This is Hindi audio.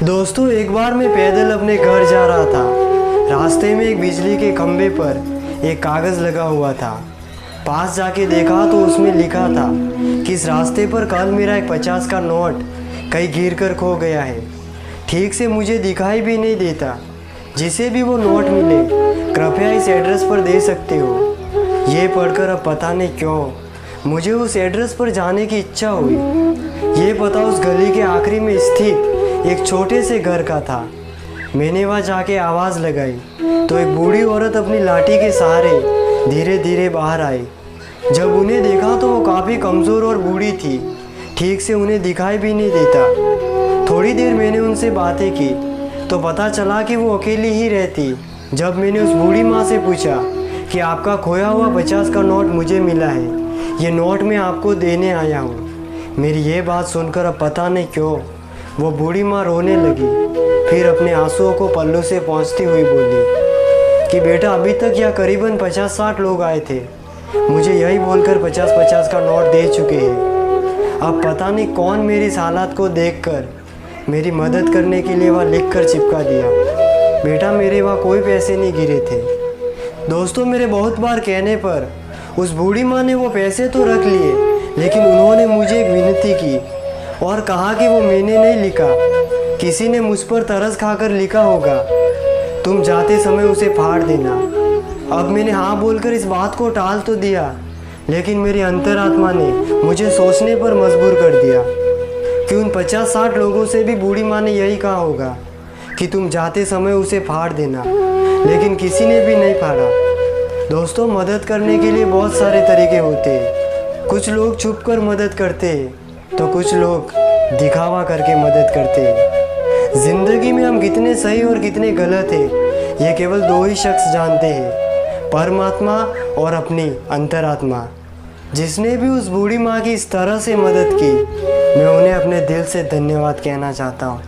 दोस्तों, एक बार मैं पैदल अपने घर जा रहा था। रास्ते में एक बिजली के खंभे पर एक कागज़ लगा हुआ था। पास जाके देखा तो उसमें लिखा था कि इस रास्ते पर कल मेरा एक 50 का नोट कहीं गिर कर खो गया है। ठीक से मुझे दिखाई भी नहीं देता। जिसे भी वो नोट मिले कृपया इस एड्रेस पर दे सकते हो। ये पढ़कर अब पता नहीं क्यों मुझे उस एड्रेस पर जाने की इच्छा हुई। ये पता उस गली के आखिरी में स्थित एक छोटे से घर का था। मैंने वहाँ जाके आवाज़ लगाई तो एक बूढ़ी औरत अपनी लाठी के सहारे धीरे धीरे बाहर आई। जब उन्हें देखा तो वो काफ़ी कमज़ोर और बूढ़ी थी। ठीक से उन्हें दिखाई भी नहीं देता। थोड़ी देर मैंने उनसे बातें की तो पता चला कि वो अकेली ही रहती। जब मैंने उस बूढ़ी माँ से पूछा कि आपका खोया हुआ 50 का नोट मुझे मिला है, ये नोट मैं आपको देने आया हूँ। मेरी ये बात सुनकर अब पता नहीं क्यों वो बूढ़ी माँ रोने लगी। फिर अपने आंसुओं को पल्लू से पोंछती हुई बोली कि बेटा, अभी तक यहाँ करीबन 50-60 लोग आए थे, मुझे यही बोलकर 50-50 का नोट दे चुके हैं। अब पता नहीं कौन मेरी इस हालात को देखकर मेरी मदद करने के लिए वहाँ लिख कर चिपका दिया। बेटा, मेरे वहाँ कोई पैसे नहीं गिरे थे। दोस्तों, मेरे बहुत बार कहने पर उस बूढ़ी माँ ने वो पैसे तो रख लिए, लेकिन उन्होंने मुझे एक विनती की और कहा कि वो मैंने नहीं लिखा, किसी ने मुझ पर तरस खाकर लिखा होगा, तुम जाते समय उसे फाड़ देना। अब मैंने हाँ बोलकर इस बात को टाल तो दिया, लेकिन मेरी अंतरात्मा ने मुझे सोचने पर मजबूर कर दिया कि उन 50-60 लोगों से भी बूढ़ी माँ ने यही कहा होगा कि तुम जाते समय उसे फाड़ देना, लेकिन किसी ने भी नहीं फाड़ा। दोस्तों, मदद करने के लिए बहुत सारे तरीके होते हैं। कुछ लोग छुप कर मदद करते हैं तो कुछ लोग दिखावा करके मदद करते हैं। ज़िंदगी में हम कितने सही और कितने गलत हैं ये केवल दो ही शख्स जानते हैं, परमात्मा और अपनी अंतरात्मा। जिसने भी उस बूढ़ी माँ की इस तरह से मदद की, मैं उन्हें अपने दिल से धन्यवाद कहना चाहता हूँ।